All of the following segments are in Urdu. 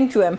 MQM,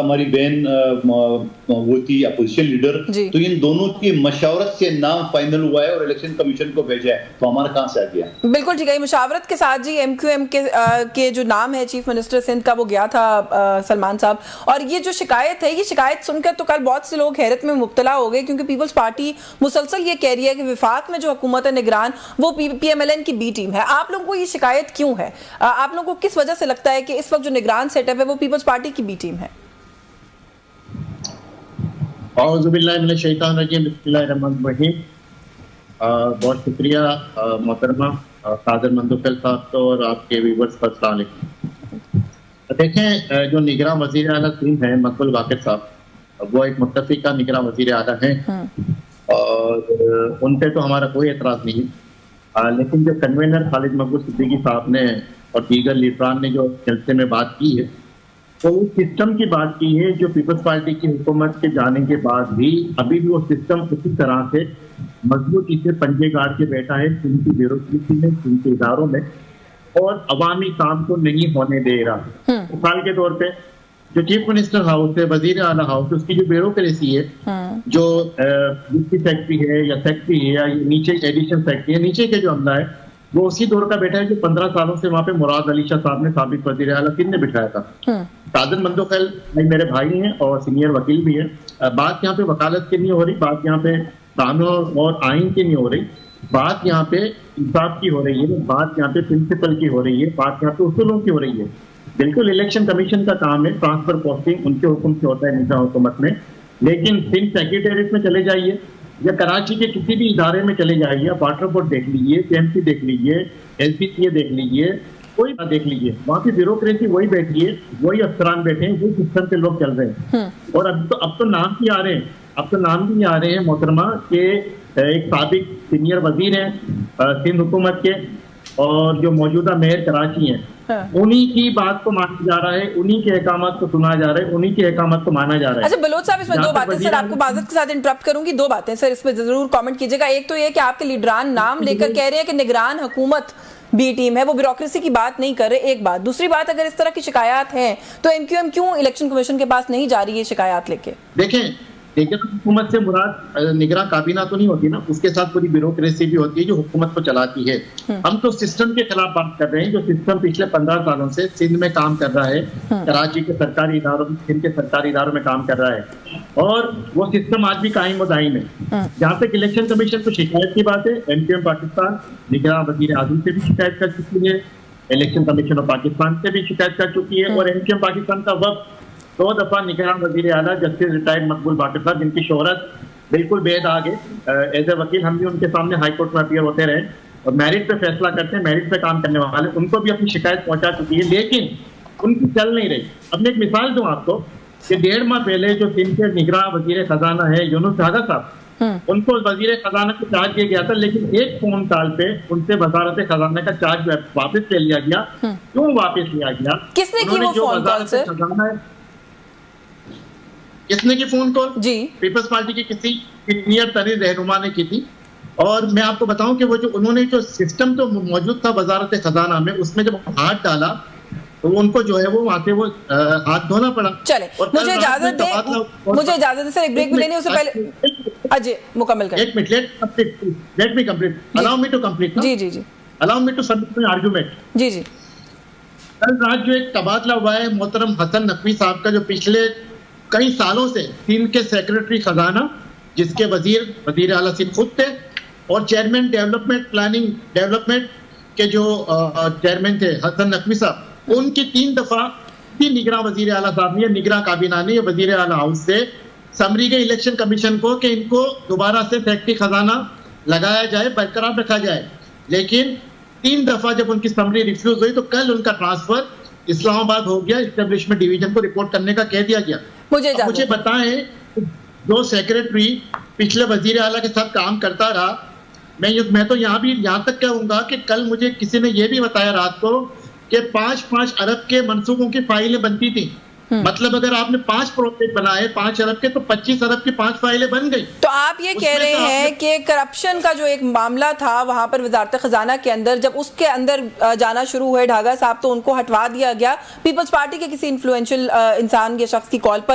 ہماری بہن وہ تھی اپوزیشن لیڈر، تو ان دونوں کی مشاورت سے نام فائنل ہوا ہے اور الیکشن کمیشن کو بھیجا ہے، تو ہمارا کہاں سے آ گیا؟ بالکل ٹھیک ہے، مشاورت کے ساتھ جی ایم کیو ایم کے جو نام ہے چیف منسٹر سندھ کا وہ گیا تھا سلمان صاحب، اور یہ جو شکایت ہے، یہ شکایت سن کر تو کل بہت سے لوگ حیرت میں مبتلا ہو گئے، کیونکہ پیپلز پارٹی مسلسل یہ کہہ رہی ہے کہ وفاق میں جو حکومت نگران وہ پی ایم ایل این کی بی ٹیم ہے۔ آپ لوگوں کو یہ شکایت کیوں ہے؟ آپ لوگوں کو کس وجہ سے لگتا ہے کہ اس وقت جو نگران سیٹ اپ ہے وہ پیپلز پارٹی کی بی ٹیم ہے؟ اعوذ باللہ من الشیطان الرجیم، بسم اللہ الرحمن الرحیم۔ بہت شکریہ محترمہ قادر مندوفیل صاحب کو اور آپ کے ویورز پر السلام علیکم۔ دیکھیں، جو نگراں وزیر اعلیٰ سندھ ہیں مقبول باقر صاحب، وہ ایک متفقہ نگراں وزیر اعلیٰ ہیں اور ان پہ تو ہمارا کوئی اعتراض نہیں ہے، لیکن جو کنوینر خالد مقبول صدیقی صاحب نے اور دیگر لیڈران نے جو جلسے میں بات کی ہے، تو اس سسٹم کی بات کی ہے جو پیپلز پارٹی کی حکومت کے جانے کے بعد بھی ابھی بھی وہ سسٹم اسی طرح سے مضبوطی سے پنجے گاڑ کے بیٹھا ہے سندھ کی بیوروکریسی میں، سندھ کے اداروں میں، اور عوامی کام کو نہیں ہونے دے رہا۔ مثال کے طور پہ جو چیف منسٹر ہاؤس ہے، وزیر اعلیٰ ہاؤس، اس کی جو بیوروکریسی ہے، جو ڈپٹی سیکرٹری ہے یا سیکرٹری ہے یا نیچے ایڈیشنل سیکرٹری ہے، نیچے کے جو عملہ ہے وہ اسی دور کا بیٹھا ہے جو 15 سالوں سے وہاں پہ مراد علی شاہ صاحب نے سابق وزیر اعلیٰ سندھ نے بٹھایا تھا۔ قادر مندوفیل میرے بھائی ہیں اور سینئر وکیل بھی ہیں۔ بات یہاں پہ وکالت کی نہیں ہو رہی، بات یہاں پہ قانون اور آئین کی نہیں ہو رہی، بات یہاں پہ انصاف کی ہو رہی ہے، بات یہاں پہ پرنسپل کی ہو رہی ہے، بات یہاں پہ اصولوں کی ہو رہی ہے۔ بالکل الیکشن کمیشن کا کام ہے، ٹرانسفر پوسٹنگ ان کے حکم سے ہوتا ہے نظام حکومت میں، لیکن سندھ سیکریٹریٹ میں چلے جائیے یا کراچی کے کسی بھی ادارے میں چلے جائیے، واٹر بورڈ دیکھ لیجیے، سی ایم سی دیکھ لیجیے، ایل پی سی اے دیکھ لیجیے، کوئی بات دیکھ لیجیے، وہاں کی بیوروکریسی وہی بیٹھی ہے، وہی افسران بیٹھے ہیں، وہی سسٹم کے لوگ چل رہے ہیں۔ اور اب تو نام بھی آ رہے ہیں محترمہ کہ ایک سابق سینئر وزیر ہیں سندھ حکومت کے اور جو موجودہ میئر کراچی ہیں، انہی کی بات کو مانا جا رہا ہے، انہی کے احکامات کو سنا جا رہا ہے، انہی کے احکامات کو مانا جا رہا ہے۔ اچھا بلوچ صاحب، اس میں دو باتیں سر آپ کو معذرت کے ساتھ انٹرپٹ کروں گی، دو باتیں سر اس پہ ضرور کامنٹ کیجیے گا۔ ایک تو یہ کہ آپ کے لیڈران نام لے کر کہہ رہے ہیں کہ نگران حکومت بی ٹیم ہے، وہ بیوروکریسی کی بات نہیں کر رہے، ایک بات۔ دوسری بات، اگر اس طرح کی شکایات ہیں تو ایم کیو ایم کیوں الیکشن کمیشن کے پاس نہیں جا رہی ہے شکایات لے کے؟ دیکھیں، حکومت سے مراد نگراں کابینہ تو نہیں ہوتی نا، اس کے ساتھ پوری بیوروکریسی بھی ہوتی ہے جو حکومت کو چلاتی ہے۔ ہم تو سسٹم کے خلاف بات کر رہے ہیں جو سسٹم پچھلے 15 سالوں سے سندھ میں کام کر رہا ہے، کراچی کے سرکاری اداروں میں، سندھ کے سرکاری اداروں میں کام کر رہا ہے، اور وہ سسٹم آج بھی قائم و دائم ہے۔ جہاں تک الیکشن کمیشن کو شکایت کی بات ہے، ایم کیو ایم پاکستان نگراں وزیر اعظم سے بھی شکایت کر چکی ہے، الیکشن کمیشن آف پاکستان سے بھی شکایت کر چکی ہے، اور ایم کیو ایم پاکستان کا وقت 2 دفعہ نگراں وزیر اعلیٰ جسٹس ریٹائرڈ مقبول باقر صاحب، جن کی شہرت بالکل بے داغ ہے، ایز اے وکیل ہم بھی ان کے سامنے ہائی کورٹ میں اپیئر ہوتے رہے اور میرٹ پہ فیصلہ کرتے ہیں، میرٹ پہ کام کرنے والے، ان کو بھی اپنی شکایت پہنچا چکی ہے، لیکن ان کی چل نہیں رہی۔ اب میں ایک مثال دوں آپ کو کہ 1.5 ماہ پہلے جو سندھ کے نگراں وزیر خزانہ ہے یونس شاہدہ صاحب، ان کو وزیر خزانہ کو چارج دیا گیا تھا، لیکن ایک فون کال پہ ان سے وزارت خزانہ کا چارج واپس لے لیا گیا۔ کیوں واپس لیا گیا؟ کس نے کی وہ فون کال سر؟ کس نے کی فون کال؟ جی، پیپلز پارٹی کی کسی سینئر ترین رہنما نے کی تھی، اور میں آپ کو بتاؤں کہ وہ جو انہوں نے جو سسٹم تو موجود تھا وزارت خزانہ میں، اس میں جب ہاتھ ڈالا تو ان کو جو ہے وہ وہاں سے وہ ہاتھ دھونا پڑا۔ چلے مجھے اجازت دیں سر، ایک بریک بھی لینی ہے، اس سے پہلے اجی مکمل کریں۔ ایک منٹ، let me complete, allow me to complete. جی جی جی، allow me to submit my argument. جی جی، کل رات جو ایک تبادلہ ہوا ہے محترم حسن نقوی صاحب کا، جو پچھلے کئی سالوں سے سندھ کے سیکرٹری خزانہ، جس کے وزیر اعلیٰ سندھ خود تھے، اور چیئرمین ڈیولپمنٹ پلاننگ ڈیولپمنٹ کے جو چیئرمین تھے حسن نقوی صاحب، ان کی 3 دفعہ نگراں وزیر اعلیٰ صاحب نے، نگراں کابینہ نے، وزیر اعلیٰ ہاؤس سے سمری گئی الیکشن کمیشن کو کہ ان کو دوبارہ سے سیکرٹری خزانہ لگایا جائے، برقرار رکھا جائے، لیکن 3 دفعہ جب ان کی سمری ریفیوز ہوئی تو کل ان کا ٹرانسفر اسلام آباد ہو گیا، اسٹیبلشمنٹ ڈویژن کو رپورٹ کرنے کا کہہ دیا گیا۔ مجھے بتائیں، جو سیکرٹری پچھلے وزیر اعلیٰ کے ساتھ کام کرتا رہا، میں تو یہاں تک کہوں گا کہ کل مجھے کسی نے یہ بھی بتایا رات کو کہ 5 ارب کے منصوبوں کی فائلیں بنتی تھیں، مطلب اگر آپ نے 5 پروجیکٹ بنائے 5 ارب کے تو 25 ارب کی 5 فائلیں بن گئی. تو آپ یہ کہہ رہے ہیں کہ کرپشن کا جو ایک معاملہ تھا وہاں پر وزارت خزانہ کے اندر، جب اس کے اندر جانا شروع ہوئے ڈھاگا صاحب تو ان کو ہٹوا دیا گیا پیپلز پارٹی کے کسی انفلوئنشل انسان یا شخص کی کال پر.